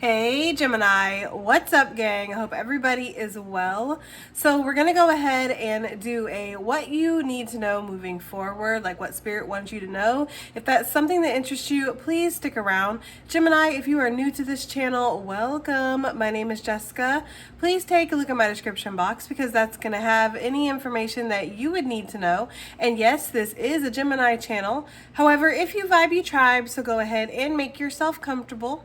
Hey Gemini, what's up gang? I hope everybody is well. So we're gonna go ahead and do a what you need to know moving forward, like what spirit wants you to know. If that's something that interests you, please stick around. Gemini, if you are new to this channel, welcome. My name is Jessica. Please take a look at my description box because that's gonna have any information that you would need to know. And yes, this is a Gemini channel. However, if you vibe, you tribe, so go ahead and make yourself comfortable.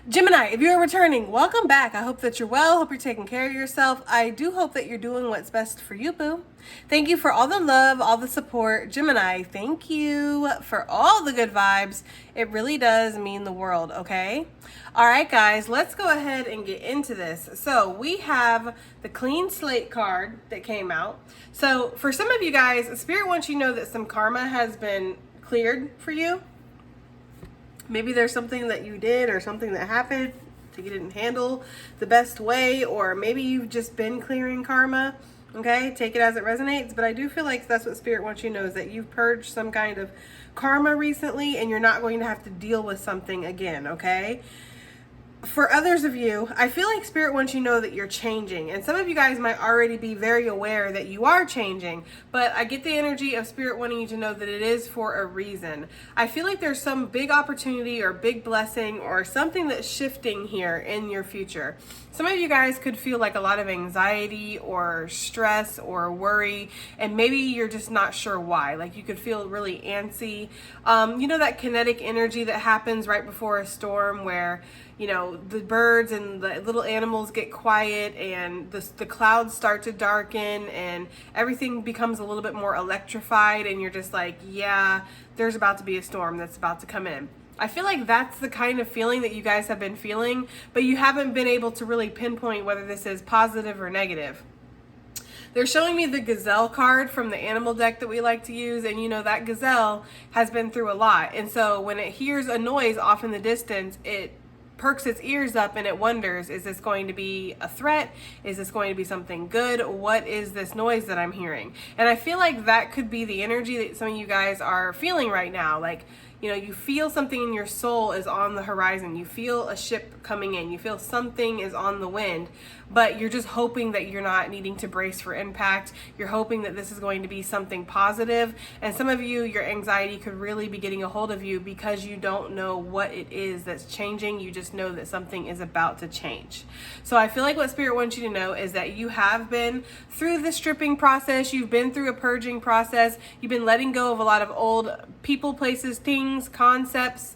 Gemini, if you're returning, welcome back. I hope that you're well. Hope you're taking care of yourself. I do hope that you're doing what's best for you, boo. Thank you for all the love, all the support. Gemini, thank you for all the good vibes. It really does mean the world, okay? All right, guys, let's go ahead and get into this. So we have the clean slate card that came out. So for some of you guys, Spirit wants you to know that some karma has been cleared for you. Maybe there's something that you did or something that happened that you didn't handle the best way, or maybe you've just been clearing karma. Okay, take it as it resonates. But I do feel like that's what Spirit wants you to know, is that you've purged some kind of karma recently and you're not going to have to deal with something again, okay? For others of you, I feel like Spirit wants you to know that you're changing. And some of you guys might already be very aware that you are changing. But I get the energy of Spirit wanting you to know that it is for a reason. I feel like there's some big opportunity or big blessing or something that's shifting here in your future. Some of you guys could feel like a lot of anxiety or stress or worry, and maybe you're just not sure why. Like you could feel really antsy. You know that kinetic energy that happens right before a storm where, you know, the birds and the little animals get quiet and the clouds start to darken and everything becomes a little bit more electrified and you're just like, yeah, there's about to be a storm that's about to come in. I feel like that's the kind of feeling that you guys have been feeling, but you haven't been able to really pinpoint whether this is positive or negative. They're showing me the gazelle card from the animal deck that we like to use, and you know that gazelle has been through a lot. And so when it hears a noise off in the distance, it perks its ears up and it wonders, is this going to be a threat? Is this going to be something good? What is this noise that I'm hearing? And I feel like that could be the energy that some of you guys are feeling right now. Like, you know, you feel something in your soul is on the horizon. You feel a ship coming in. You feel something is on the wind, but you're just hoping that you're not needing to brace for impact. You're hoping that this is going to be something positive. And some of you, your anxiety could really be getting a hold of you because you don't know what it is that's changing. You just know that something is about to change. So I feel like what Spirit wants you to know is that you have been through the stripping process. You've been through a purging process. You've been letting go of a lot of old people, places, things, concepts,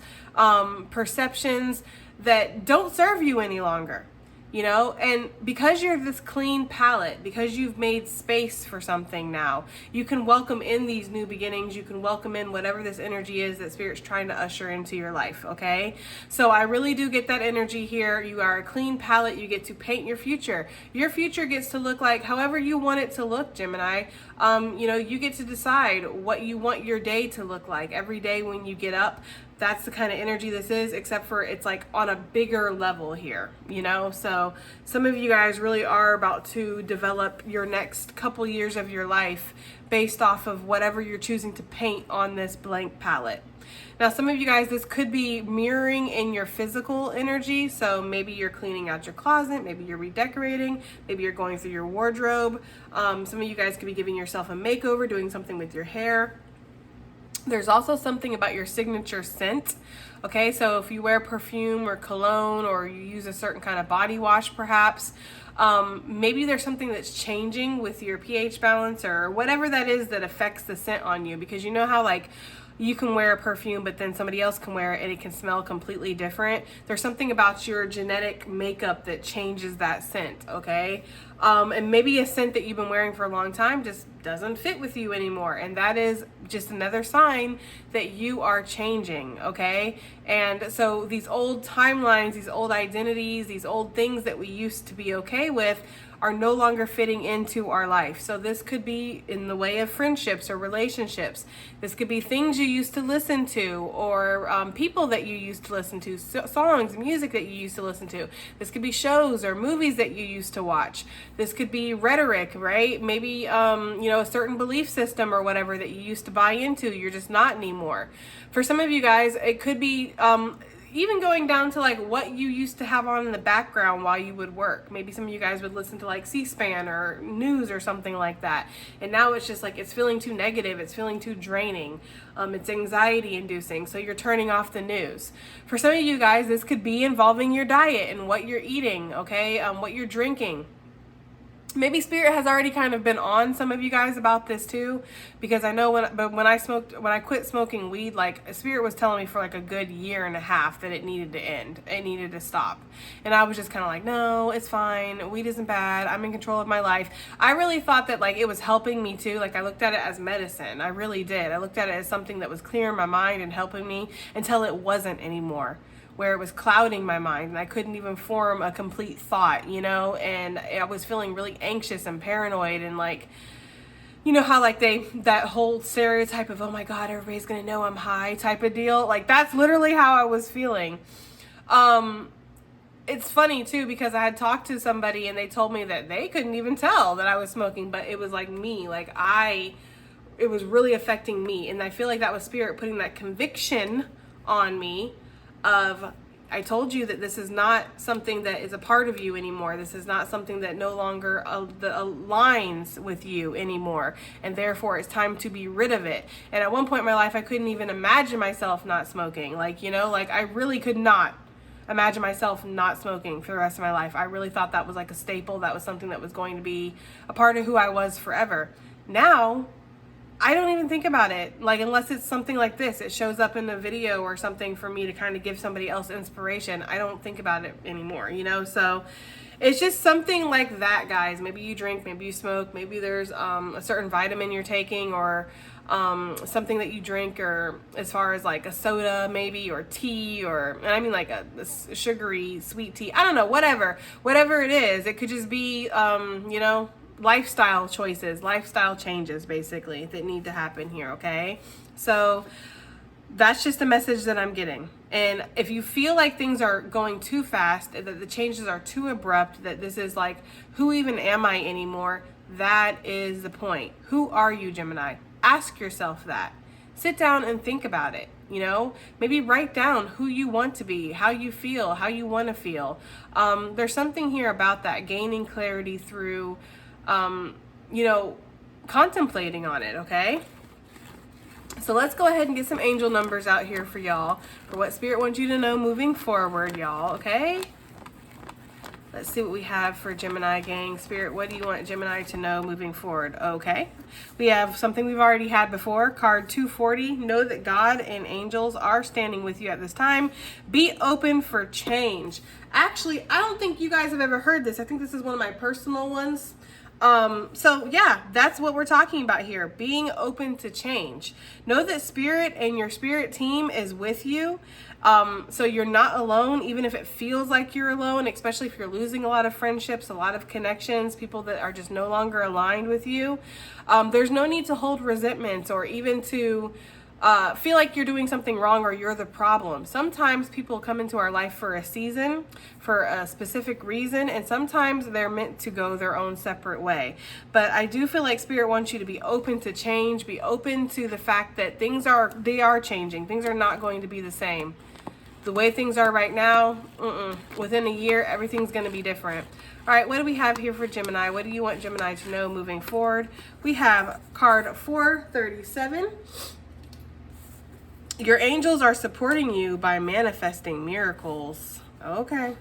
perceptions that don't serve you any longer, you know. And because you're this clean palette, because you've made space for something now, you can welcome in these new beginnings. You can welcome in whatever this energy is that Spirit's trying to usher into your life, okay? So I really do get that energy here. You are a clean palette. You get to paint your future. Your future gets to look like however you want it to look, Gemini. You know, you get to decide what you want your day to look like. Every day when you get up, that's the kind of energy this is, except for it's like on a bigger level here, you know? So some of you guys really are about to develop your next couple years of your life based off of whatever you're choosing to paint on this blank palette. Now, some of you guys, this could be mirroring in your physical energy. So maybe you're cleaning out your closet, maybe you're redecorating, maybe you're going through your wardrobe. Some of you guys could be giving yourself a makeover, doing something with your hair. There's also something about your signature scent. Okay, so if you wear perfume or cologne or you use a certain kind of body wash perhaps, maybe there's something that's changing with your pH balance or whatever that is that affects the scent on you. Because you know how like you can wear a perfume, but then somebody else can wear it and it can smell completely different. There's something about your genetic makeup that changes that scent, okay? And maybe a scent that you've been wearing for a long time just doesn't fit with you anymore. And that is just another sign that you are changing, okay? And so these old timelines, these old identities, these old things that we used to be okay with are no longer fitting into our life. So this could be in the way of friendships or relationships. This could be things you used to listen to, or people that you used to listen to, songs, music that you used to listen to. This could be shows or movies that you used to watch. This could be rhetoric, right? Maybe, you know, a certain belief system or whatever that you used to buy into, you're just not anymore. For some of you guys, it could be, even going down to like what you used to have on in the background while you would work. Maybe some of you guys would listen to like C-SPAN or news or something like that. And now it's just like, it's feeling too negative. It's feeling too draining. It's anxiety inducing. So you're turning off the news. For some of you guys, this could be involving your diet and what you're eating, okay? What you're drinking. Maybe Spirit has already kind of been on some of you guys about this too, because I know when I quit smoking weed, like Spirit was telling me for like a good year and a half that it needed to end, it needed to stop. And I was just kind of like, no, it's fine. Weed isn't bad. I'm in control of my life. I really thought that like it was helping me too. Like I looked at it as medicine. I really did. I looked at it as something that was clearing my mind and helping me until it wasn't anymore, where it was clouding my mind and I couldn't even form a complete thought, you know, and I was feeling really anxious and paranoid and like, you know how like that whole stereotype of, oh my God, everybody's gonna know I'm high type of deal. Like that's literally how I was feeling. It's funny too, because I had talked to somebody and they told me that they couldn't even tell that I was smoking, but it was like me, it was really affecting me. And I feel like that was Spirit putting that conviction on me of, I told you that this is not something that is a part of you anymore. This is not something that no longer aligns with you anymore. And therefore it's time to be rid of it. And at one point in my life, I couldn't even imagine myself not smoking. Like, you know, like I really could not imagine myself not smoking for the rest of my life. I really thought that was like a staple. That was something that was going to be a part of who I was forever. Now, I don't even think about it, like unless it's something like this, it shows up in a video or something for me to kind of give somebody else inspiration. I don't think about it anymore, you know? So it's just something like that, guys. Maybe you drink, maybe you smoke, maybe there's a certain vitamin you're taking, or something that you drink, or as far as like a soda maybe, or tea, or, and I mean like a sugary sweet tea, I don't know, whatever it is. It could just be, you know, lifestyle choices, lifestyle changes basically that need to happen here, okay? So that's just a message that I'm getting. And if you feel like things are going too fast, that the changes are too abrupt, that this is like, who even am I anymore? That is the point. Who are you, Gemini? Ask yourself that. Sit down and think about it. You know, maybe write down who you want to be, how you feel, how you want to feel. There's something here about that, gaining clarity through you know, contemplating on it, okay? So let's go ahead and get some angel numbers out here for y'all, for what Spirit wants you to know moving forward, y'all, okay? Let's see what we have for Gemini gang. Spirit, what do you want Gemini to know moving forward? Okay. We have something we've already had before. Card 240. Know that God and angels are standing with you at this time. Be open for change. Actually, I don't think you guys have ever heard this. I think this is one of my personal ones. So yeah, that's what we're talking about here. Being open to change. Know that Spirit and your Spirit team is with you. So you're not alone, even if it feels like you're alone, especially if you're losing a lot of friendships, a lot of connections, people that are just no longer aligned with you. There's no need to hold resentment or even to feel like you're doing something wrong or you're the problem. Sometimes people come into our life for a season, for a specific reason, and sometimes they're meant to go their own separate way. But I do feel like Spirit wants you to be open to change, be open to the fact that they are changing. Things are not going to be the same. The way things are right now, within a year, everything's going to be different. All right, what do we have here for Gemini? What do you want Gemini to know moving forward? We have card 437. Your angels are supporting you by manifesting miracles. Okay.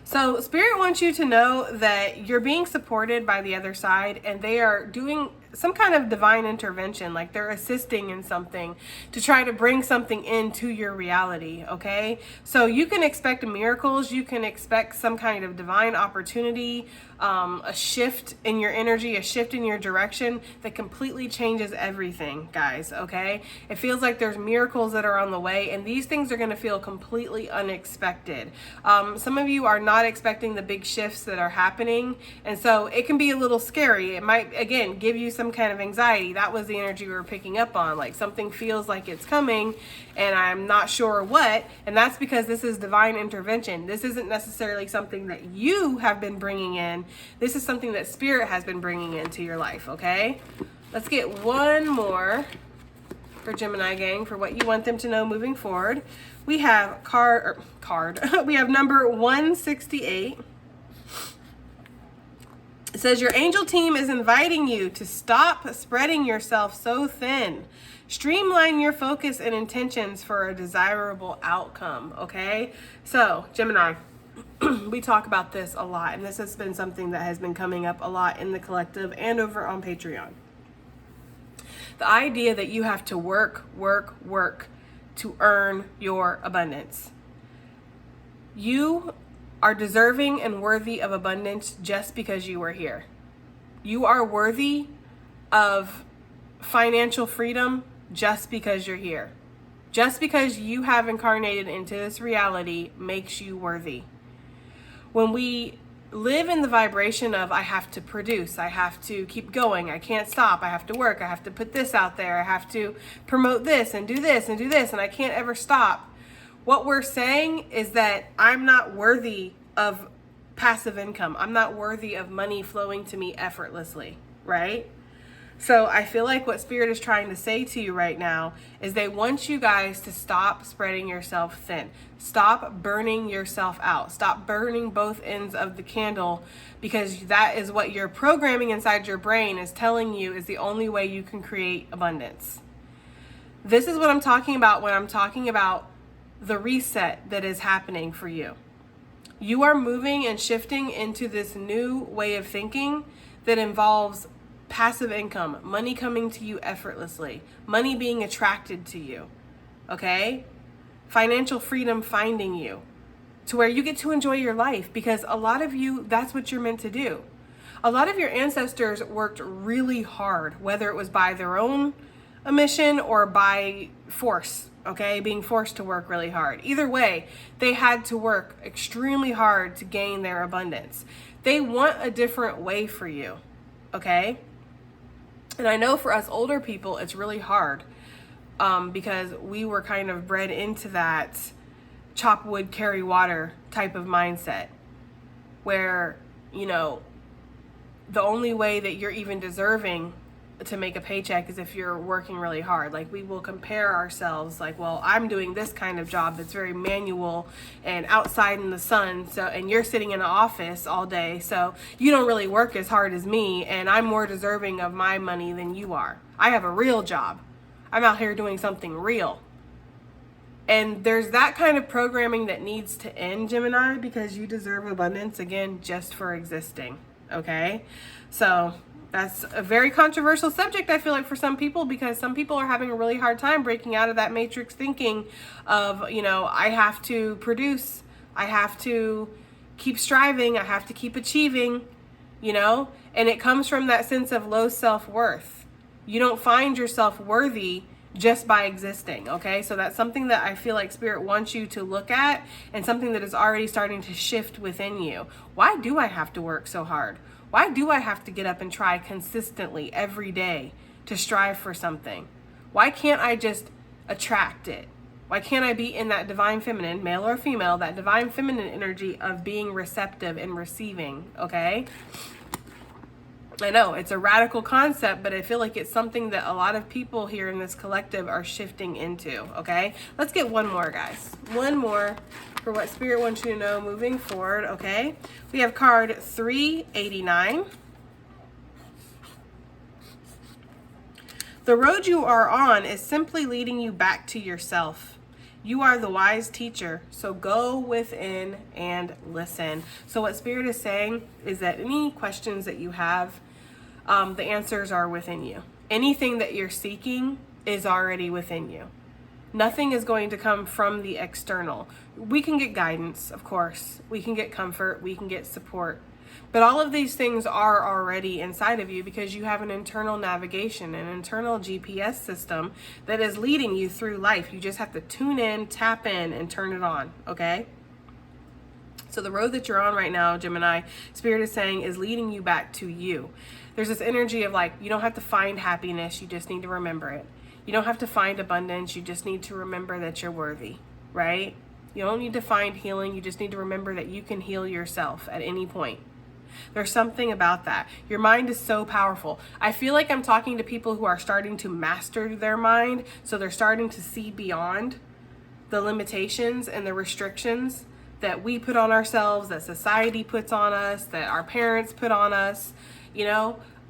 So Spirit wants you to know that you're being supported by the other side, and they are doing some kind of divine intervention, like they're assisting in something to try to bring something into your reality, okay? So you can expect miracles, you can expect some kind of divine opportunity, a shift in your energy, a shift in your direction that completely changes everything, guys, okay? It feels like there's miracles that are on the way, and these things are going to feel completely unexpected. Some of you are not expecting the big shifts that are happening, and so it can be a little scary. It might, again, give you some kind of anxiety. That was the energy we were picking up on, like something feels like it's coming and I'm not sure what, and that's because this is divine intervention. This isn't necessarily something that you have been bringing in. This is something that Spirit has been bringing into your life, okay? Let's get one more for Gemini gang for what you want them to know moving forward. We have we have number 168. It says your angel team is inviting you to stop spreading yourself so thin. Streamline your focus and intentions for a desirable outcome, okay? So, Gemini, we talk about this a lot, and this has been something that has been coming up a lot in the collective and over on Patreon. The idea that you have to work to earn your abundance. You are deserving and worthy of abundance just because you are here. You are worthy of financial freedom just because you're here. Just because you have incarnated into this reality makes you worthy. When we live in the vibration of I have to produce, I have to keep going, I can't stop, I have to work, I have to put this out there, I have to promote this and do this and do this, and I can't ever stop. What we're saying is that I'm not worthy of passive income. I'm not worthy of money flowing to me effortlessly, right? So I feel like what Spirit is trying to say to you right now is they want you guys to stop spreading yourself thin. Stop burning yourself out. Stop burning both ends of the candle, because that is what your programming inside your brain is telling you is the only way you can create abundance. This is what I'm talking about when I'm talking about the reset that is happening for you. You are moving and shifting into this new way of thinking that involves passive income, money coming to you effortlessly, money being attracted to you, okay? Financial freedom finding you to where you get to enjoy your life, because a lot of you, that's what you're meant to do. A lot of your ancestors worked really hard, whether it was by their own admission or by force, okay? Being forced to work really hard. Either way, they had to work extremely hard to gain their abundance. They want a different way for you, okay? And I know for us older people, it's really hard because we were kind of bred into that chop wood, carry water type of mindset where, you know, the only way that you're even deserving to make a paycheck is if you're working really hard. Like, we will compare ourselves like, well, I'm doing this kind of job that's very manual and outside in the sun, so, and you're sitting in an office all day, so you don't really work as hard as me, and I'm more deserving of my money than you are. I have a real job. I'm out here doing something real. And there's that kind of programming that needs to end, Gemini, because you deserve abundance, again, just for existing, okay? So that's a very controversial subject, I feel like, for some people, because some people are having a really hard time breaking out of that matrix thinking of, you know, I have to produce, I have to keep striving, I have to keep achieving, you know, and it comes from that sense of low self-worth. You don't find yourself worthy just by existing, okay? So that's something that I feel like Spirit wants you to look at, and something that is already starting to shift within you. Why do I have to work so hard? Why do I have to get up and try consistently every day to strive for something? Why can't I just attract it? Why can't I be in that divine feminine, male or female, that divine feminine energy of being receptive and receiving, okay? I know it's a radical concept, but I feel like it's something that a lot of people here in this collective are shifting into, okay? Let's get one more, guys. One more for what Spirit wants you to know moving forward, okay? We have card 389. The road you are on is simply leading you back to yourself. You are the wise teacher, so go within and listen. So what Spirit is saying is that any questions that you have, the answers are within you. Anything that you're seeking is already within you. Nothing is going to come from the external. We can get guidance, of course. We can get comfort. We can get support. But all of these things are already inside of you because you have an internal navigation, an internal GPS system that is leading you through life. You just have to tune in, tap in, and turn it on, okay? So the road that you're on right now, Gemini, Spirit is saying is leading you back to you. There's this energy of like, you don't have to find happiness, you just need to remember it. You don't have to find abundance, you just need to remember that you're worthy, right? You don't need to find healing, you just need to remember that you can heal yourself at any point. There's something about that. Your mind is so powerful. I feel like I'm talking to people who are starting to master their mind. So they're starting to see beyond the limitations and the restrictions that we put on ourselves, that society puts on us, that our parents put on us,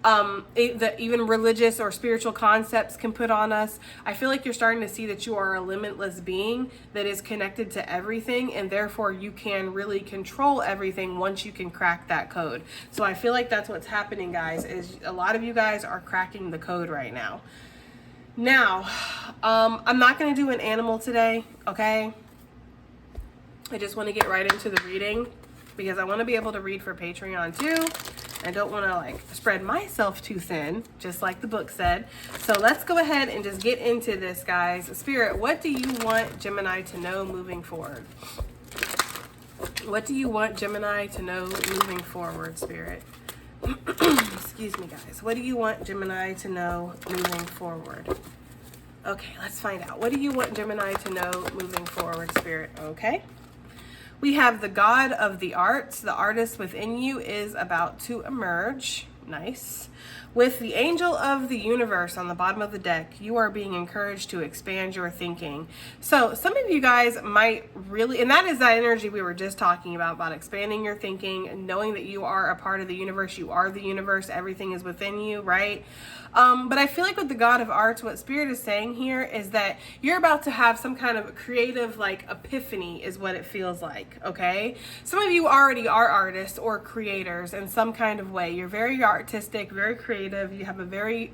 that even religious or spiritual concepts can put on us. I feel like you're starting to see that you are a limitless being that is connected to everything, and therefore you can really control everything once you can crack that code. So I feel like that's what's happening, guys, is a lot of you guys are cracking the code right now. Now, I'm not going to do an animal today, okay? I just want to get right into the reading because I want to be able to read for Patreon too. I don't want to like spread myself too thin, just like the book said. So let's go ahead and just get into this, guys. Spirit, what do you want Gemini to know moving forward? What do you want Gemini to know moving forward, Spirit? Excuse me, guys. What do you want Gemini to know moving forward? Okay, let's find out. What do you want Gemini to know moving forward, Spirit? Okay. We have the God of the arts. The artist within you is about to emerge. Nice. With the angel of the universe on the bottom of the deck, you are being encouraged to expand your thinking. So some of you guys might really, and that is that energy we were just talking about expanding your thinking, knowing that you are a part of the universe. You are the universe. Everything is within you, right? But I feel like with the God of arts, what Spirit is saying here is that you're about to have some kind of creative like epiphany is what it feels like, okay? Some of you already are artists or creators in some kind of way. You're very artistic, very creative. You have a very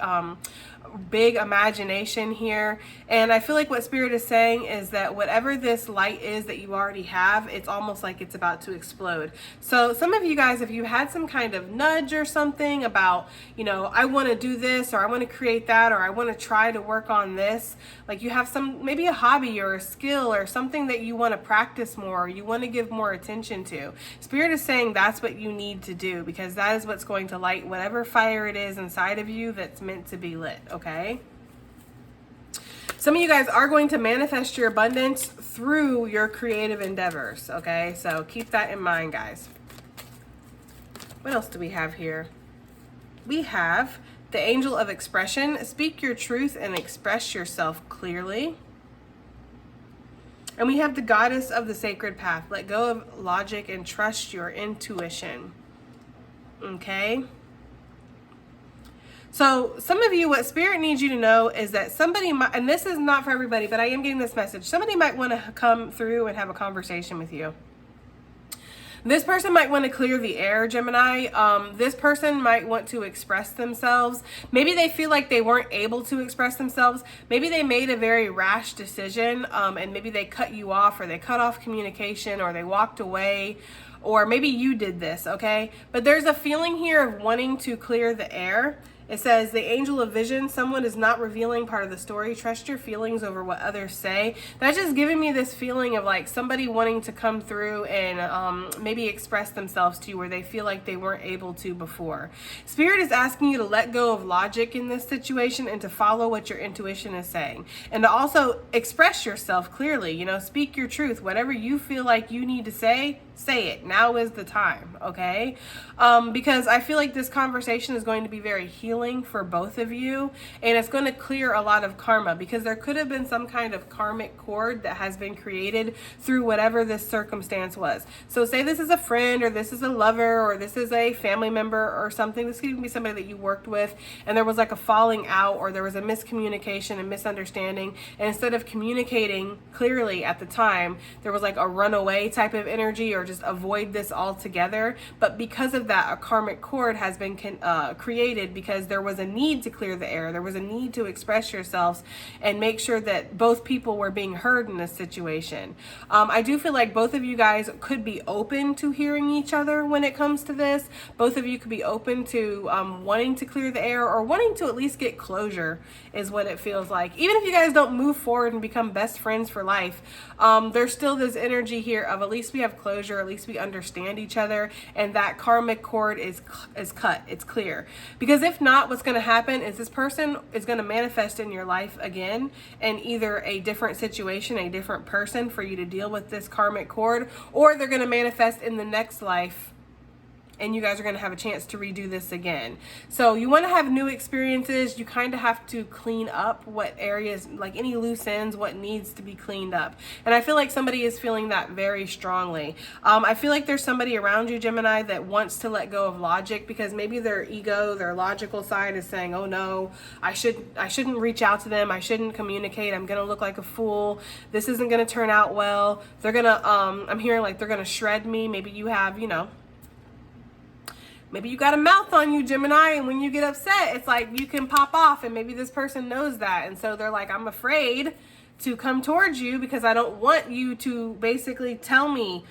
big imagination here. And I feel like what Spirit is saying is that whatever this light is that you already have, it's almost like it's about to explode. So some of you guys, if you had some kind of nudge or something about, I want to do this, or I want to create that, or I want to try to work on this, like you have some, maybe a hobby or a skill or something that you want to practice more, or you want to give more attention to. Spirit is saying that's what you need to do, because that is what's going to light whatever fire it is inside of you that's meant to be lit. Okay. Some of you guys are going to manifest your abundance through your creative endeavors. Okay. So keep that in mind, guys. What else do we have here? We have the angel of expression. Speak your truth and express yourself clearly. And we have the goddess of the sacred path. Let go of logic and trust your intuition. Okay. So some of you, what Spirit needs you to know is that somebody might, and this is not for everybody, but I am getting this message. Somebody might want to come through and have a conversation with you. This person might want to clear the air, Gemini. This person might want to express themselves. Maybe they feel like they weren't able to express themselves. Maybe they made a very rash decision, and maybe they cut you off, or they cut off communication, or they walked away, or maybe you did this, okay? But there's a feeling here of wanting to clear the air. It says, the angel of vision, someone is not revealing part of the story. Trust your feelings over what others say. That's just giving me this feeling of like somebody wanting to come through and maybe express themselves to you where they feel like they weren't able to before. Spirit is asking you to let go of logic in this situation and to follow what your intuition is saying. And to also express yourself clearly, speak your truth. Whatever you feel like you need to say it. Now is the time, okay? Because I feel like this conversation is going to be very healing for both of you, and it's going to clear a lot of karma, because there could have been some kind of karmic cord that has been created through whatever this circumstance was. So say this is a friend, or this is a lover, or this is a family member or something. This could be somebody that you worked with, and there was like a falling out, or there was a miscommunication and misunderstanding, and instead of communicating clearly at the time, there was like a runaway type of energy, or just avoid this altogether. But because of that, a karmic cord has been created, because there was a need to clear the air. There was a need to express yourselves and make sure that both people were being heard in this situation. I do feel like both of you guys could be open to hearing each other when it comes to this. Both of you could be open to wanting to clear the air, or wanting to at least get closure is what it feels like. Even if you guys don't move forward and become best friends for life, there's still this energy here of at least we have closure, at least we understand each other, and that karmic cord is cut. It's clear. Because if not, what's going to happen is this person is going to manifest in your life again, in either a different situation, a different person for you to deal with this karmic cord, or they're going to manifest in the next life and you guys are going to have a chance to redo this again. So you want to have new experiences. You kind of have to clean up what areas, like any loose ends, what needs to be cleaned up. And I feel like somebody is feeling that very strongly. I feel like there's somebody around you, Gemini, that wants to let go of logic, because maybe their ego, their logical side is saying, oh no, I shouldn't reach out to them. I shouldn't communicate. I'm going to look like a fool. This isn't going to turn out well. They're going to, I'm hearing like they're going to shred me. Maybe you have, maybe you got a mouth on you, Gemini, and when you get upset, it's like you can pop off, and maybe this person knows that. And so they're like, I'm afraid to come towards you because I don't want you to basically tell me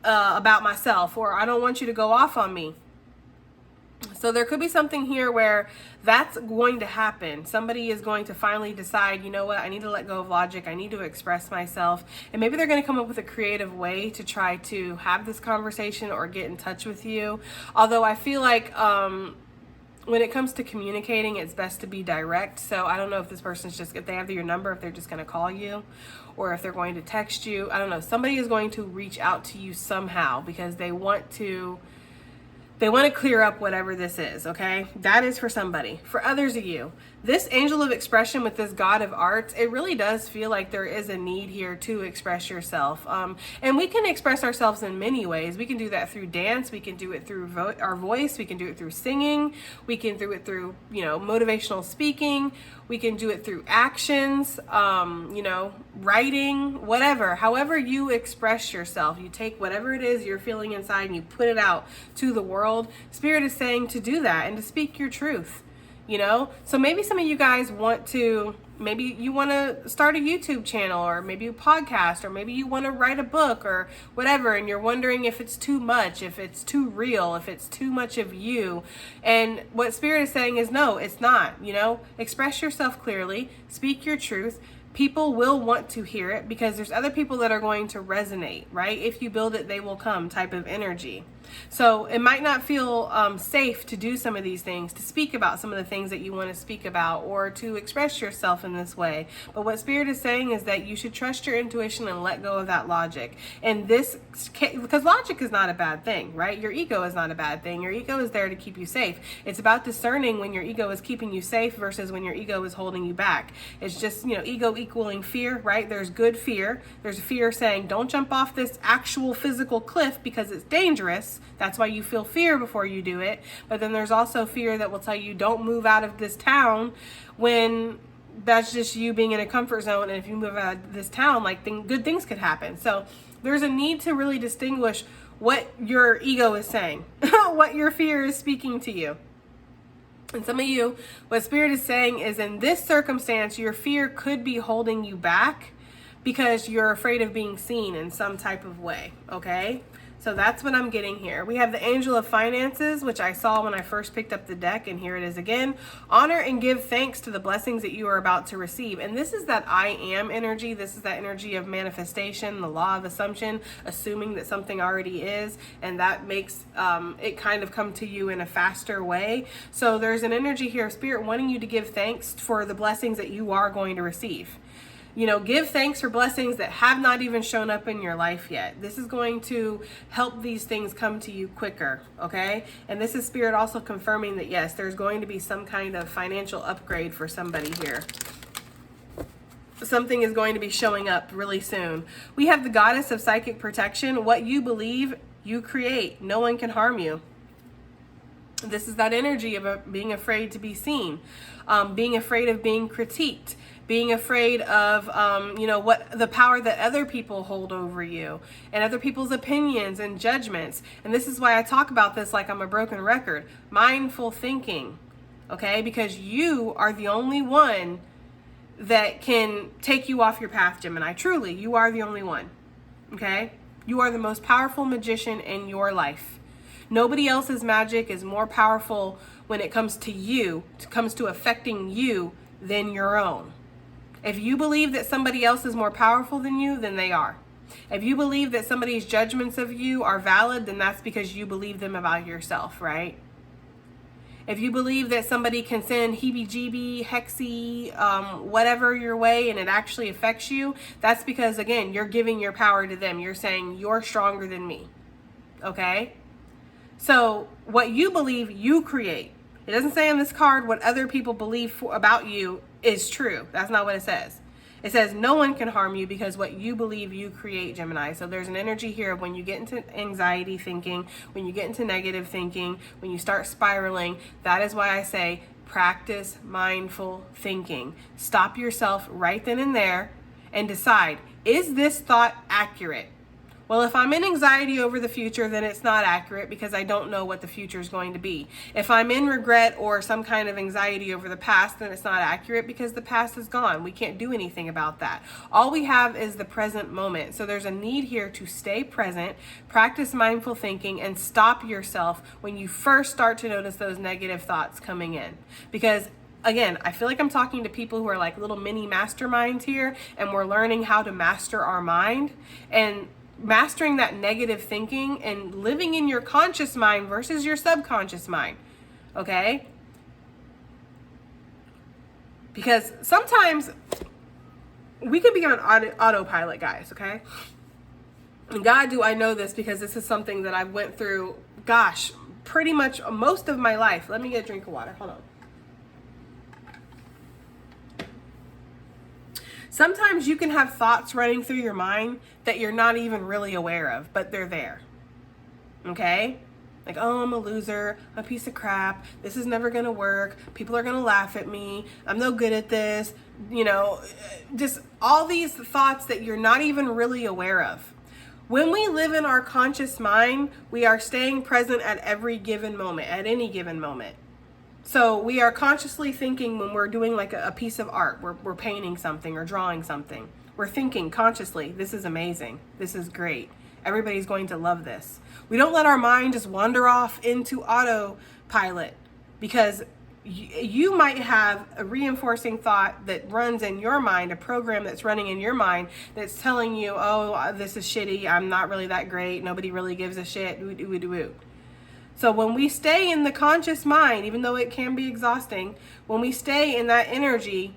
about myself, or I don't want you to go off on me. So there could be something here where that's going to happen. Somebody is going to finally decide, you know what, I need to let go of logic. I need to express myself. And maybe they're going to come up with a creative way to try to have this conversation or get in touch with you. Although I feel like when it comes to communicating, it's best to be direct. So I don't know if this person's just, if they have your number, if they're just going to call you, or if they're going to text you. I don't know. Somebody is going to reach out to you somehow because they want to clear up whatever this is, okay? That is for somebody. For others of you, this angel of expression with this god of arts, it really does feel like there is a need here to express yourself. And we can express ourselves in many ways. We can do that through dance. We can do it through our voice. We can do it through singing. We can do it through, motivational speaking. We can do it through actions, writing, whatever. However you express yourself, you take whatever it is you're feeling inside and you put it out to the world. Spirit is saying to do that and to speak your truth, So maybe some of you guys maybe you want to start a YouTube channel, or maybe a podcast, or maybe you want to write a book or whatever, and you're wondering if it's too much, if it's too real, if it's too much of you. And what Spirit is saying is, no, it's not. Express yourself clearly, speak your truth. People will want to hear it because there's other people that are going to resonate, right? If you build it, they will come type of energy. So it might not feel safe to do some of these things, to speak about some of the things that you want to speak about, or to express yourself in this way. But what Spirit is saying is that you should trust your intuition and let go of that logic. And because logic is not a bad thing, right? Your ego is not a bad thing. Your ego is there to keep you safe. It's about discerning when your ego is keeping you safe versus when your ego is holding you back. It's just, ego equaling fear, right? There's good fear. There's fear saying, don't jump off this actual physical cliff because it's dangerous. That's why you feel fear before you do it. But then there's also fear that will tell you don't move out of this town, when that's just you being in a comfort zone. And if you move out of this town, good things could happen. So there's a need to really distinguish what your ego is saying, what your fear is speaking to you. And some of you, what Spirit is saying is, in this circumstance, your fear could be holding you back because you're afraid of being seen in some type of way, okay? So that's what I'm getting here. We have the Angel of Finances, which I saw when I first picked up the deck, and here it is again. Honor and give thanks to the blessings that you are about to receive. And this is that I am energy. This is that energy of manifestation, the law of assumption, assuming that something already is, and that makes it kind of come to you in a faster way. So there's an energy here of Spirit wanting you to give thanks for the blessings that you are going to receive. Give thanks for blessings that have not even shown up in your life yet. This is going to help these things come to you quicker, okay? And this is Spirit also confirming that, yes, there's going to be some kind of financial upgrade for somebody here. Something is going to be showing up really soon. We have the Goddess of Psychic Protection. What you believe, you create. No one can harm you. This is that energy of being afraid to be seen, being afraid of being critiqued, being afraid of, what the power that other people hold over you and other people's opinions and judgments. And this is why I talk about this like I'm a broken record. Mindful thinking, okay? Because you are the only one that can take you off your path, Gemini. Truly, you are the only one, okay? You are the most powerful magician in your life. Nobody else's magic is more powerful when it comes to you, comes to affecting you, than your own. If you believe that somebody else is more powerful than you, then they are. If you believe that somebody's judgments of you are valid, then that's because you believe them about yourself, right? If you believe that somebody can send heebie-jeebie, hexy, whatever your way, and it actually affects you, that's because, again, you're giving your power to them. You're saying, you're stronger than me, okay? So what you believe, you create. It doesn't say on this card what other people believe about you is true. That's not what it says. It says no one can harm you because what you believe, you create, Gemini. So there's an energy here of when you get into anxiety thinking, when you get into negative thinking, when you start spiraling. That is why I say practice mindful thinking. Stop yourself right then and there and decide, is this thought accurate? Well, if I'm in anxiety over the future, then it's not accurate because I don't know what the future is going to be. If I'm in regret or some kind of anxiety over the past, then it's not accurate because the past is gone. We can't do anything about that. All we have is the present moment. So there's a need here to stay present, practice mindful thinking, and stop yourself when you first start to notice those negative thoughts coming in. Because again, I feel like I'm talking to people who are like little mini masterminds here, and we're learning how to master our mind. And mastering that negative thinking and living in your conscious mind versus your subconscious mind, okay? Because sometimes we could be on autopilot, guys, okay? And God, do I know this because this is something that I went through, gosh, pretty much most of my life. Let me get a drink of water. Hold on. Sometimes you can have thoughts running through your mind that you're not even really aware of, but they're there. Okay? Like, oh, I'm a loser, I'm a piece of crap, this is never gonna work, people are gonna laugh at me, I'm no good at this, you know, just all these thoughts that you're not even really aware of. When we live in our conscious mind, we are staying present at every given moment, at any given moment. So we are consciously thinking when we're doing like a piece of art, we're painting something or drawing something. We're thinking consciously, this is amazing, this is great, everybody's going to love this. We don't let our mind just wander off into autopilot because you might have a reinforcing thought that runs in your mind, a program that's running in your mind that's telling you, oh, this is shitty, I'm not really that great, nobody really gives a shit, So when we stay in the conscious mind, even though it can be exhausting, when we stay in that energy,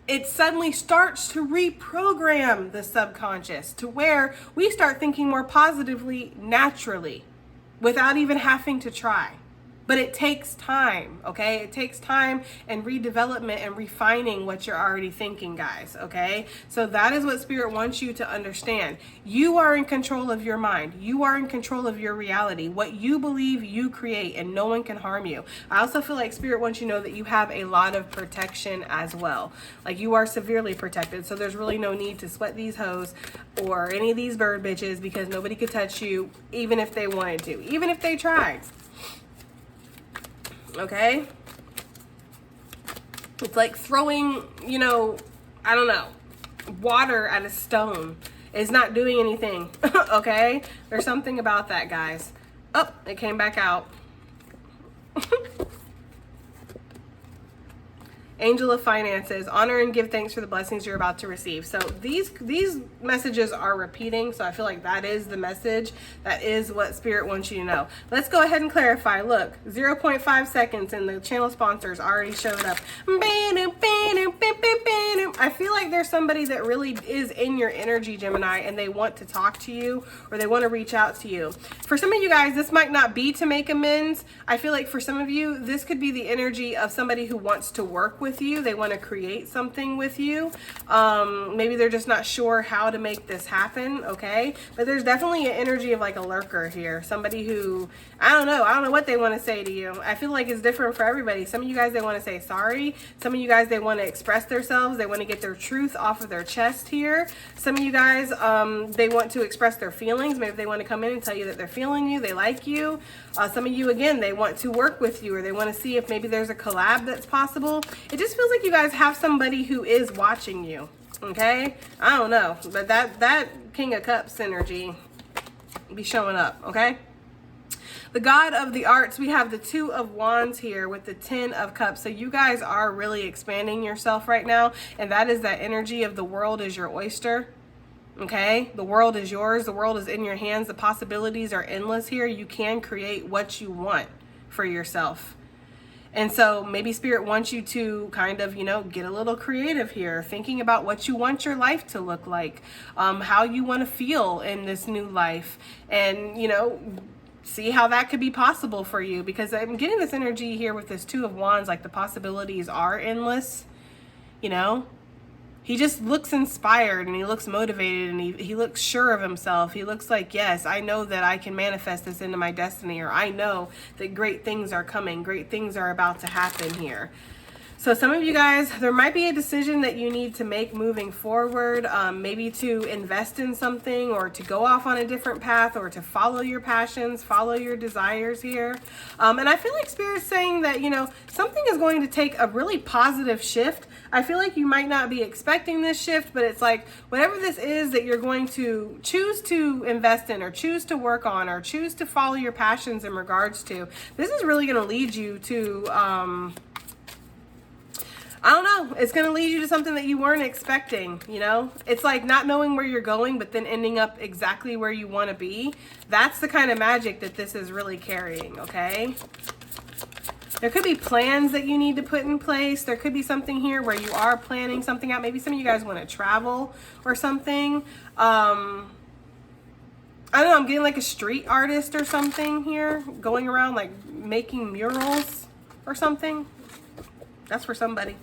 it suddenly starts to reprogram the subconscious to where we start thinking more positively naturally without even having to try. But it takes time, okay? It takes time and redevelopment and refining what you're already thinking, guys, okay? So that is what Spirit wants you to understand. You are in control of your mind. You are in control of your reality. What you believe, you create, and no one can harm you. I also feel like Spirit wants you to know that you have a lot of protection as well. Like, you are severely protected, so there's really no need to sweat these hoes or any of these bird bitches because nobody could touch you even if they wanted to, even if they tried. Okay? It's like throwing, you know, I don't know, water at a stone. It's not doing anything. Okay? There's something about that, guys. Oh, it came back out. Angel of Finances, honor and give thanks for the blessings you're about to receive. So these messages are repeating, so I feel like that is the message. That is what Spirit wants you to know. Let's go ahead and clarify. Look, 0.5 seconds and the channel sponsors already showed up. I feel like there's somebody that really is in your energy, Gemini, and they want to talk to you or they want to reach out to you. For some of you guys, this might not be to make amends. I feel like for some of you, this could be the energy of somebody who wants to work with you. They want to create something with you. Maybe they're just not sure how to make this happen, okay? But there's definitely an energy of like a lurker here. Somebody who, I don't know what they want to say to you. I feel like it's different for everybody. Some of you guys, they want to say sorry. Some of you guys, they want to express themselves. They want to get their truth off of their chest here. Some of you guys, they want to express their feelings. Maybe they want to come in and tell you that they're feeling you, they like you. Some of you, again, they want to work with you or they want to see if maybe there's a collab that's possible. It just feels like you guys have somebody who is watching you, okay? I don't know, but that King of Cups energy be showing up, okay? The God of the Arts, we have the Two of Wands here with the Ten of Cups. So you guys are really expanding yourself right now, and that is that energy of the world is your oyster. Okay, the world is yours. The world is in your hands. The possibilities are endless here. You can create what you want for yourself. And so maybe Spirit wants you to kind of, you know, get a little creative here, thinking about what you want your life to look like, how you want to feel in this new life. And, you know, see how that could be possible for you, because I'm getting this energy here with this Two of Wands, like the possibilities are endless, you know? He just looks inspired and he looks motivated and he looks sure of himself. He looks like, yes, I know that I can manifest this into my destiny, or I know that great things are coming. Great things are about to happen here. So some of you guys, there might be a decision that you need to make moving forward, maybe to invest in something, or to go off on a different path, or to follow your passions, follow your desires here. And I feel like Spirit's saying that, you know, something is going to take a really positive shift. I feel like you might not be expecting this shift, but it's like whatever this is that you're going to choose to invest in, or choose to work on, or choose to follow your passions in regards to, this is really going to lead you to, I don't know. It's going to lead you to something that you weren't expecting, you know? It's like not knowing where you're going, but then ending up exactly where you want to be. That's the kind of magic that this is really carrying, okay? There could be plans that you need to put in place. There could be something here where you are planning something out. Maybe some of you guys want to travel or something. I don't know. I'm getting like a street artist or something here, going around like making murals or something. That's for somebody.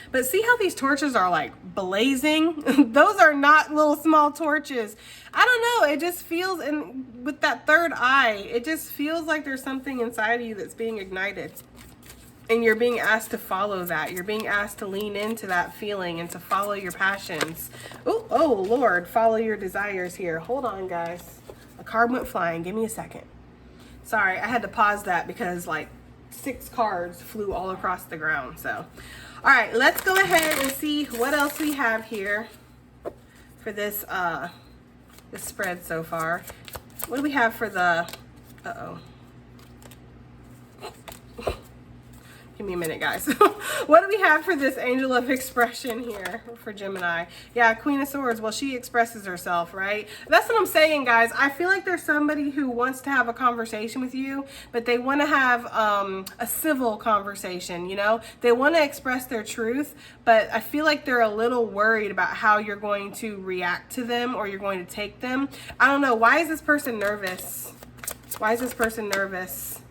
But see how these torches are like blazing? Those are not little small torches. I don't know. It just feels, and with that third eye, it just feels like there's something inside of you that's being ignited. And you're being asked to follow that. You're being asked to lean into that feeling and to follow your passions. Oh, Lord, follow your desires here. Hold on, guys. A card went flying. Give me a second. Sorry, I had to pause that because like 6 cards flew all across the ground. So, all right, let's go ahead and see what else we have here for this this spread so far. What do we have for the Give me a minute, guys. What do we have for this Angel of Expression here for Gemini? Yeah, Queen of Swords. Well, she expresses herself, right? That's what I'm saying, guys. I feel like there's somebody who wants to have a conversation with you, but they want to have a civil conversation, you know? They want to express their truth, but I feel like they're a little worried about how you're going to react to them or you're going to take them. I don't know. Why is this person nervous? Why is this person nervous?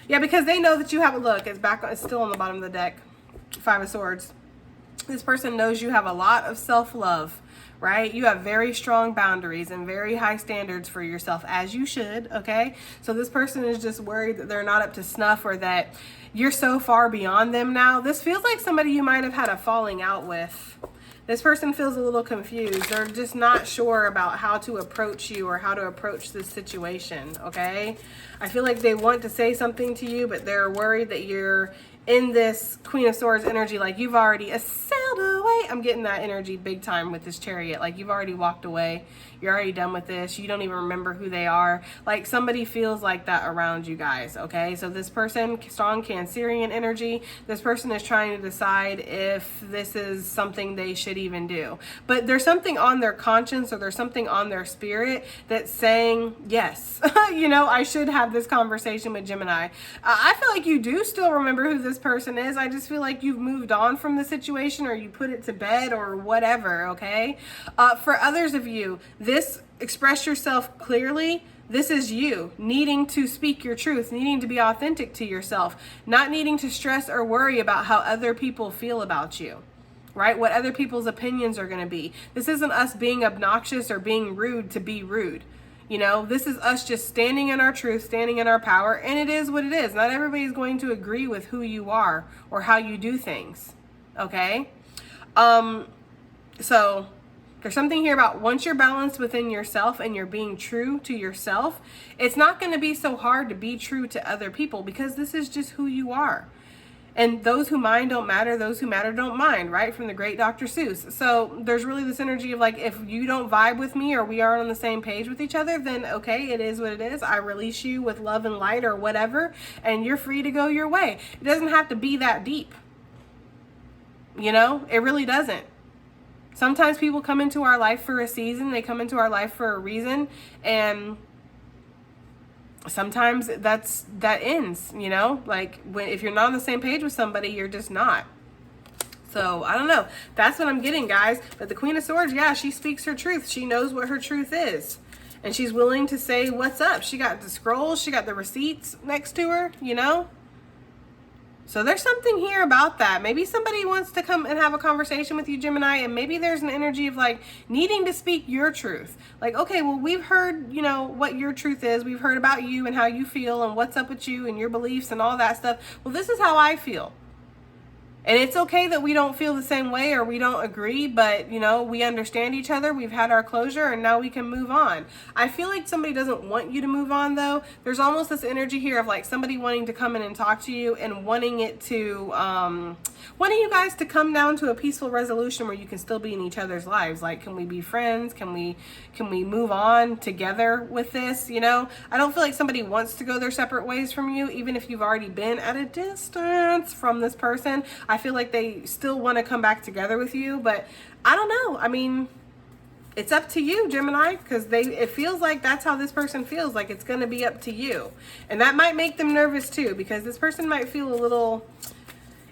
Yeah, because they know that you have a look. It's back. It's still on the bottom of the deck. 5 of Swords. This person knows you have a lot of self-love, right? You have very strong boundaries and very high standards for yourself, as you should, okay? So this person is just worried that they're not up to snuff, or that you're so far beyond them now. This feels like somebody you might have had a falling out with. This person feels a little confused. They're just not sure about how to approach you or how to approach this situation, okay? I feel like they want to say something to you, but they're worried that you're in this Queen of Swords energy, like you've already sailed away. I'm getting that energy big time with this Chariot. Like you've already walked away. You're already done with this. You don't even remember who they are. Like somebody feels like that around you guys, okay? So this person, strong Cancerian energy, this person is trying to decide if this is something they should even do. But there's something on their conscience, or there's something on their spirit that's saying, yes, you know, I should have this conversation with Gemini. I feel like you do still remember who this person is. I just feel like you've moved on from the situation, or you put it to bed, or whatever, okay? For others of you, this express yourself clearly. This is you needing to speak your truth, needing to be authentic to yourself, not needing to stress or worry about how other people feel about you, right? What other people's opinions are going to be. This isn't us being obnoxious or being rude to be rude. You know, this is us just standing in our truth, standing in our power, and it is what it is. Not everybody's going to agree with who you are or how you do things, okay? So there's something here about once you're balanced within yourself and you're being true to yourself, it's not going to be so hard to be true to other people, because this is just who you are. And those who mind don't matter, those who matter don't mind, right? From the great Dr. Seuss. So there's really this energy of like, if you don't vibe with me or we aren't on the same page with each other, then okay, it is what it is. I release you with love and light or whatever, and you're free to go your way. It doesn't have to be that deep. You know, it really doesn't. Sometimes people come into our life for a season, they come into our life for a reason, and sometimes that ends, you know, like if you're not on the same page with somebody, you're just not. So I don't know. That's what I'm getting, guys. But the Queen of Swords, yeah, she speaks her truth. She knows what her truth is. And she's willing to say what's up. She got the scrolls, she got the receipts next to her, you know? So there's something here about that. Maybe somebody wants to come and have a conversation with you, Gemini, and maybe there's an energy of like needing to speak your truth. Like, okay, well, we've heard, you know, what your truth is. We've heard about you and how you feel and what's up with you and your beliefs and all that stuff. Well, this is how I feel. And it's okay that we don't feel the same way or we don't agree, but, you know, we understand each other. We've had our closure and now we can move on. I feel like somebody doesn't want you to move on, though. There's almost this energy here of like somebody wanting to come in and talk to you and wanting it to, wanting you guys to come down to a peaceful resolution where you can still be in each other's lives. Like, can we be friends? Can we move on together with this? You know, I don't feel like somebody wants to go their separate ways from you, even if you've already been at a distance from this person. I feel like they still want to come back together with you, but I don't know. I mean, it's up to you, Gemini, because it feels like that's how this person feels, like it's going to be up to you. And that might make them nervous too, because this person might feel a little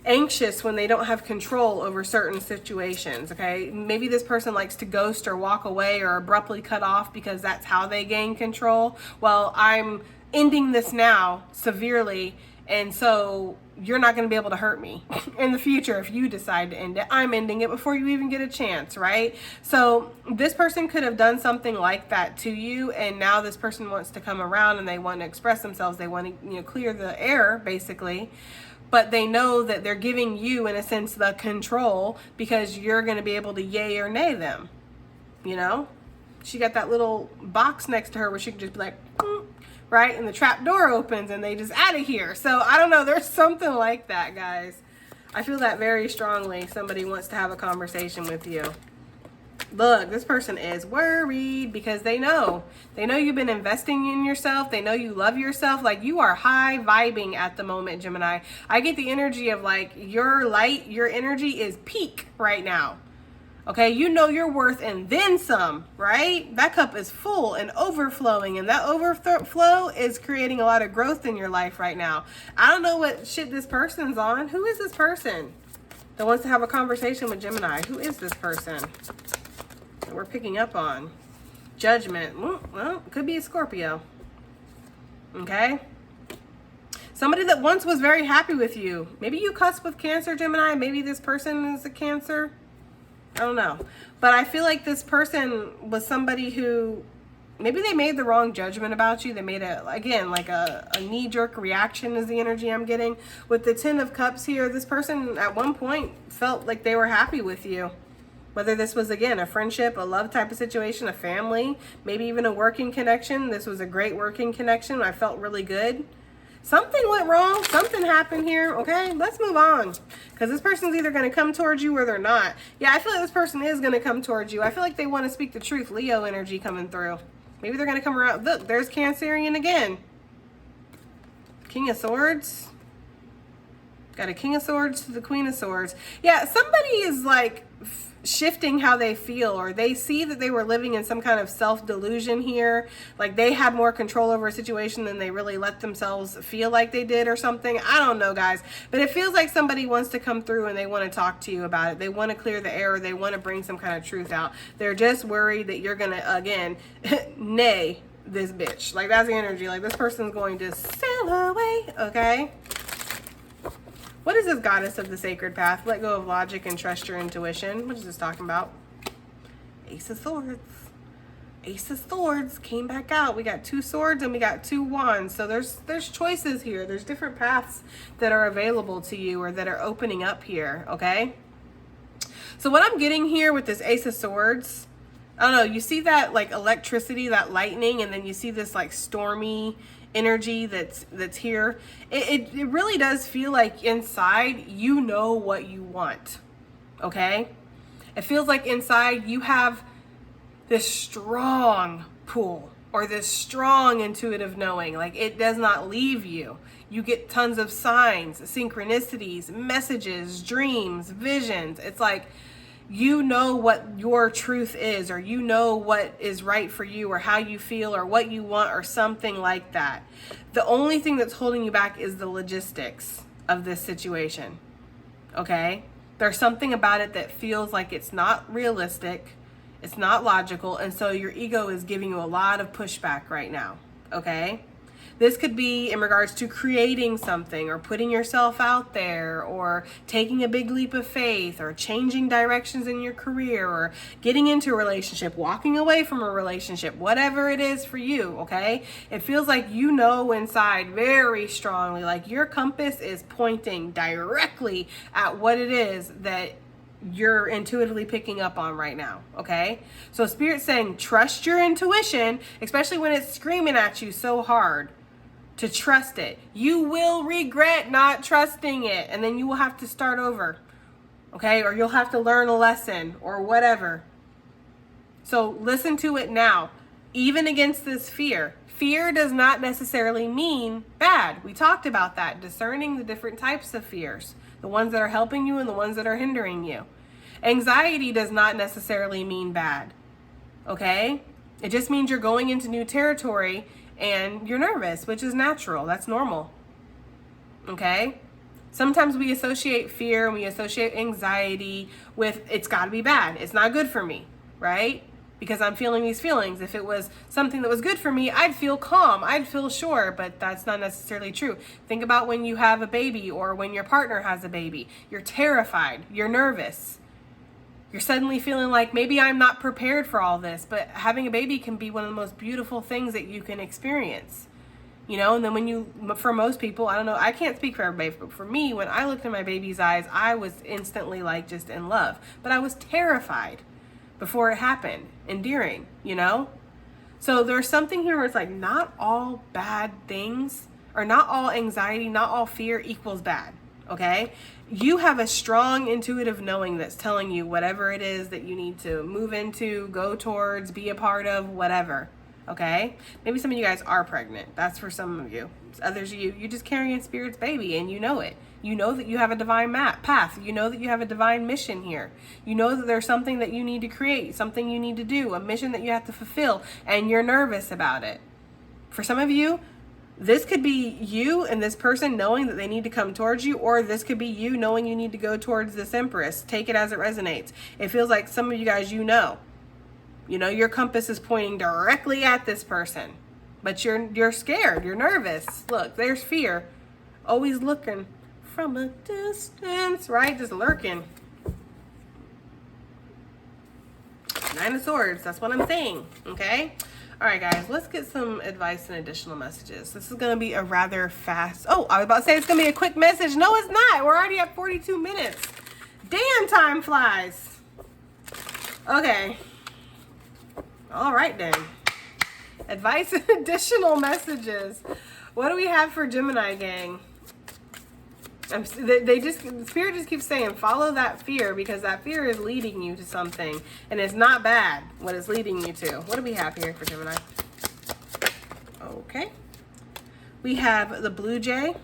anxious when they don't have control over certain situations. Okay, maybe this person likes to ghost or walk away or abruptly cut off because that's how they gain control. Well, I'm ending this now severely, and so you're not going to be able to hurt me in the future if you decide to end it. I'm ending it before you even get a chance, right? So this person could have done something like that to you, and now this person wants to come around and they want to express themselves. They want to, you know, clear the air, basically. But they know that they're giving you, in a sense, the control because you're going to be able to yay or nay them, you know? She got that little box next to her where she can just be like, right? And the trap door opens and they just out of here. So I don't know. There's something like that, guys. I feel that very strongly. Somebody wants to have a conversation with you. Look, this person is worried because they know you've been investing in yourself. They know you love yourself. Like, you are high vibing at the moment, Gemini. I get the energy of like your light, your energy is peak right now. Okay, you know your worth and then some, right? That cup is full and overflowing, and that overflow is creating a lot of growth in your life right now. I don't know what shit this person's on. Who is this person that wants to have a conversation with Gemini? Who is this person that we're picking up on? Judgment. Well, could be a Scorpio. Okay? Somebody that once was very happy with you. Maybe you cusp with Cancer, Gemini. Maybe this person is a Cancer. I don't know. But I feel like this person was somebody who, maybe they made the wrong judgment about you. They made a knee-jerk reaction is the energy I'm getting. With the Ten of Cups here, this person at one point felt like they were happy with you. Whether this was, again, a friendship, a love type of situation, a family, maybe even a working connection. This was a great working connection. I felt really good. Something went wrong. Something happened here. Okay, let's move on. Because this person's either going to come towards you or they're not. Yeah, I feel like this person is going to come towards you. I feel like they want to speak the truth. Leo energy coming through. Maybe they're going to come around. Look, there's Cancerian again. King of Swords. Got a King of Swords to the Queen of Swords. Yeah, somebody is like shifting how they feel, or they see that they were living in some kind of self-delusion here, like they had more control over a situation than they really let themselves feel like they did or something. I don't know, guys, but it feels like somebody wants to come through and they want to talk to you about it. They want to clear the air. They want to bring some kind of truth out. They're just worried that you're gonna, again, nay this bitch. Like, that's the energy. Like, this person's going to sail away. Okay, what is this Goddess of the Sacred Path? Let go of logic and trust your intuition. What is this talking about? Ace of Swords. Ace of Swords came back out. We got 2 swords and we got 2 wands. So there's choices here. There's different paths that are available to you or that are opening up here, okay? So what I'm getting here with this Ace of Swords, I don't know, you see that like electricity, that lightning, and then you see this like stormy energy that's here. It really does feel like inside you know what you want. Okay, it feels like inside you have this strong pull or this strong intuitive knowing. Like, it does not leave you. You get tons of signs, synchronicities, messages, dreams, visions. It's like you know what your truth is, or you know what is right for you, or how you feel, or what you want, or something like that. The only thing that's holding you back is the logistics of this situation. Okay? There's something about it that feels like it's not realistic. It's not logical. And so your ego is giving you a lot of pushback right now. Okay? This could be in regards to creating something or putting yourself out there or taking a big leap of faith or changing directions in your career or getting into a relationship, walking away from a relationship, whatever it is for you, okay? It feels like you know inside very strongly, like your compass is pointing directly at what it is that you're intuitively picking up on right now, okay? So Spirit's saying trust your intuition, especially when it's screaming at you so hard. To trust it. You will regret not trusting it, and then you will have to start over, okay? Or you'll have to learn a lesson or whatever. So listen to it now. Even against this fear. Fear does not necessarily mean bad. We talked about that, discerning the different types of fears, the ones that are helping you and the ones that are hindering you. Anxiety does not necessarily mean bad, okay? It just means you're going into new territory and you're nervous, which is natural. That's normal. Okay? Sometimes we associate fear and we associate anxiety with it's got to be bad. It's not good for me, right? Because I'm feeling these feelings. If it was something that was good for me, I'd feel calm. I'd feel sure, but that's not necessarily true. Think about when you have a baby or when your partner has a baby. You're terrified. You're nervous. You're suddenly feeling like maybe I'm not prepared for all this, but having a baby can be one of the most beautiful things that you can experience, you know? And then for most people, I don't know, I can't speak for everybody, but for me, when I looked in my baby's eyes, I was instantly like just in love, but I was terrified before it happened and during, you know? So there's something here where it's like not all bad things or not all anxiety, not all fear equals bad. Okay? You have a strong intuitive knowing that's telling you whatever it is that you need to move into, go towards, be a part of, whatever. Okay? Maybe some of you guys are pregnant. That's for some of you. Others of you, you're just carrying Spirit's baby and you know it. You know that you have a divine path. You know that you have a divine mission here. You know that there's something that you need to create, something you need to do, a mission that you have to fulfill, and you're nervous about it. For some of you, this could be you and this person knowing that they need to come towards you, or this could be you knowing you need to go towards this Empress. Take it as it resonates. It feels like some of you guys, you know, your compass is pointing directly at this person, but you're scared. You're nervous. Look, there's fear. Always looking from a distance, right? Just lurking. Nine of Swords. That's what I'm saying. Okay. All right, guys, let's get some advice and additional messages. This is going to be a rather fast... Oh, I was about to say it's going to be a quick message. No, it's not. We're already at 42 minutes. Damn, time flies. Okay. All right, then. Advice and additional messages. What do we have for Gemini, gang? Spirit just keeps saying, follow that fear, because that fear is leading you to something, and it's not bad what it's leading you to. What do we have here for Gemini? Okay. We have the Blue Jay.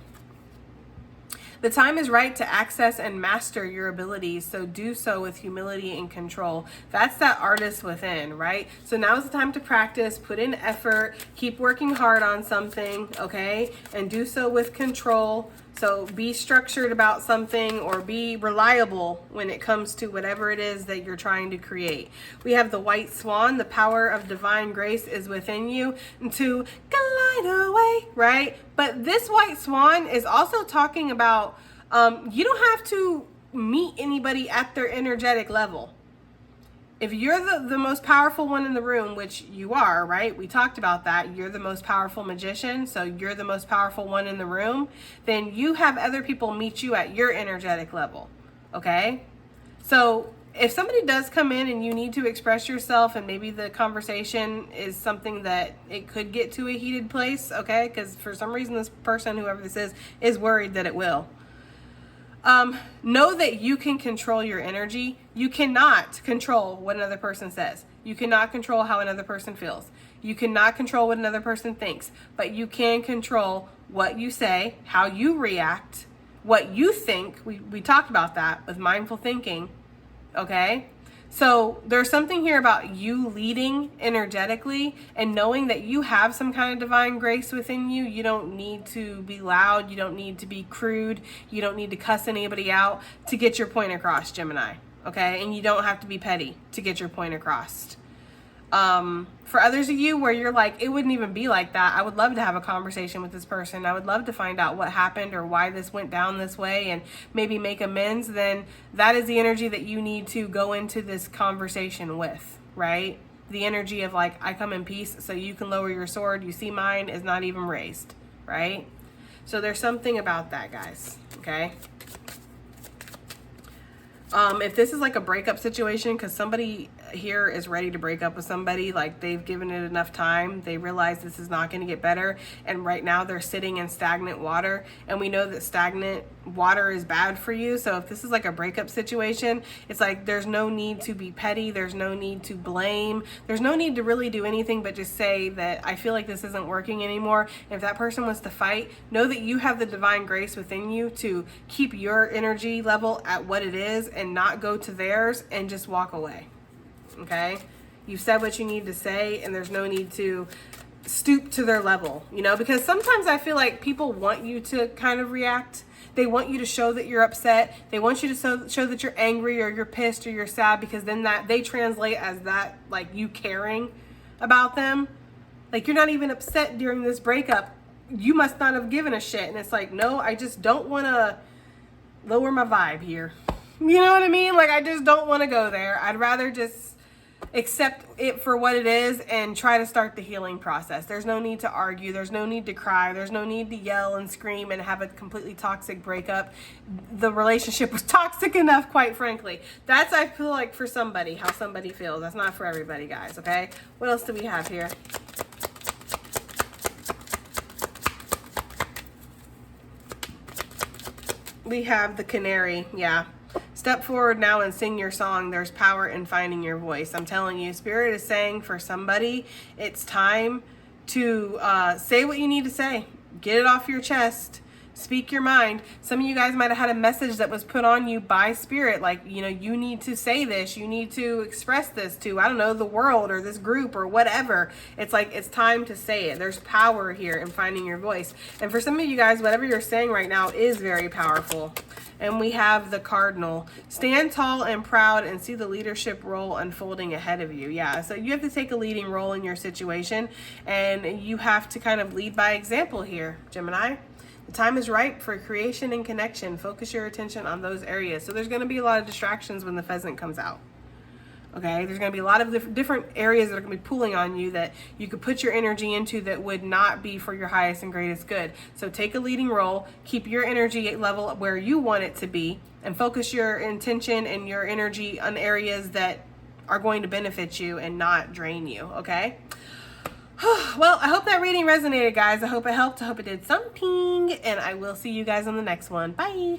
The time is right to access and master your abilities, so do so with humility and control. That's that artist within, right? So now is the time to practice, put in effort, keep working hard on something, okay? And do so with control. So be structured about something, or be reliable when it comes to whatever it is that you're trying to create. We have the White Swan. The power of divine grace is within you to glide away, right? But this White Swan is also talking about you don't have to meet anybody at their energetic level. If you're the most powerful one in the room, which you are, right? We talked about that. You're the most powerful magician, so you're the most powerful one in the room. Then you have other people meet you at your energetic level, okay? So if somebody does come in and you need to express yourself, and maybe the conversation is something that it could get to a heated place, okay? Because for some reason this person, whoever this is worried that it will. Know that you can control your energy. You cannot control what another person says. You cannot control how another person feels. You cannot control what another person thinks, but you can control what you say, how you react, what you think. We talked about that with mindful thinking. Okay. So there's something here about you leading energetically and knowing that you have some kind of divine grace within you. You don't need to be loud. You don't need to be crude. You don't need to cuss anybody out to get your point across, Gemini. okay? And you don't have to be petty to get your point across. For others of you where you're like, it wouldn't even be like that, I would love to have a conversation with this person. I would love to find out what happened or why this went down this way and maybe make amends. Then that is the energy that you need to go into this conversation with, right? The energy of like, I come in peace so you can lower your sword. You see mine is not even raised, right? So there's something about that, guys, okay? If this is like a breakup situation, because somebody here is ready to break up with somebody, like they've given it enough time, they realize this is not going to get better, and right now they're sitting in stagnant water, and we know that stagnant water is bad for you. So if this is like a breakup situation, it's like there's no need to be petty, there's no need to blame, there's no need to really do anything but just say that I feel like this isn't working anymore. And if that person wants to fight, know that you have the divine grace within you to keep your energy level at what it is and not go to theirs and just walk away. Okay? You've said what you need to say, and there's no need to stoop to their level, you know, because sometimes I feel like people want you to kind of react. They want you to show that you're upset. They want you to show that you're angry or you're pissed or you're sad, because then that they translate as that, like, you caring about them. Like, you're not even upset during this breakup. You must not have given a shit. And it's like, no, I just don't want to lower my vibe here. You know what I mean? Like, I just don't want to go there. I'd rather just accept it for what it is and try to start the healing process. There's no need to argue. There's no need to cry. There's no need to yell and scream and have a completely toxic breakup. The relationship was toxic enough, quite frankly. That's, I feel like, for somebody, how somebody feels. That's not for everybody, guys, okay? What else do we have here? We have the canary, yeah. Step forward now and sing your song. There's power in finding your voice. I'm telling you, Spirit is saying for somebody, it's time to say what you need to say. Get it off your chest. Speak your mind. Some of you guys might have had a message that was put on you by Spirit. Like, you know, you need to say this. You need to express this to, I don't know, the world or this group or whatever. It's like, it's time to say it. There's power here in finding your voice. And for some of you guys, whatever you're saying right now is very powerful. And we have the cardinal. Stand tall and proud and see the leadership role unfolding ahead of you. Yeah, so you have to take a leading role in your situation, and you have to kind of lead by example here, Gemini. The time is ripe for creation and connection. Focus your attention on those areas. So there's going to be a lot of distractions when the pheasant comes out. Okay, there's going to be a lot of different areas that are going to be pulling on you that you could put your energy into that would not be for your highest and greatest good. So take a leading role, keep your energy level where you want it to be, and focus your intention and your energy on areas that are going to benefit you and not drain you, okay? Well, I hope that reading resonated, guys. I hope it helped. I hope it did something, and I will see you guys on the next one. Bye.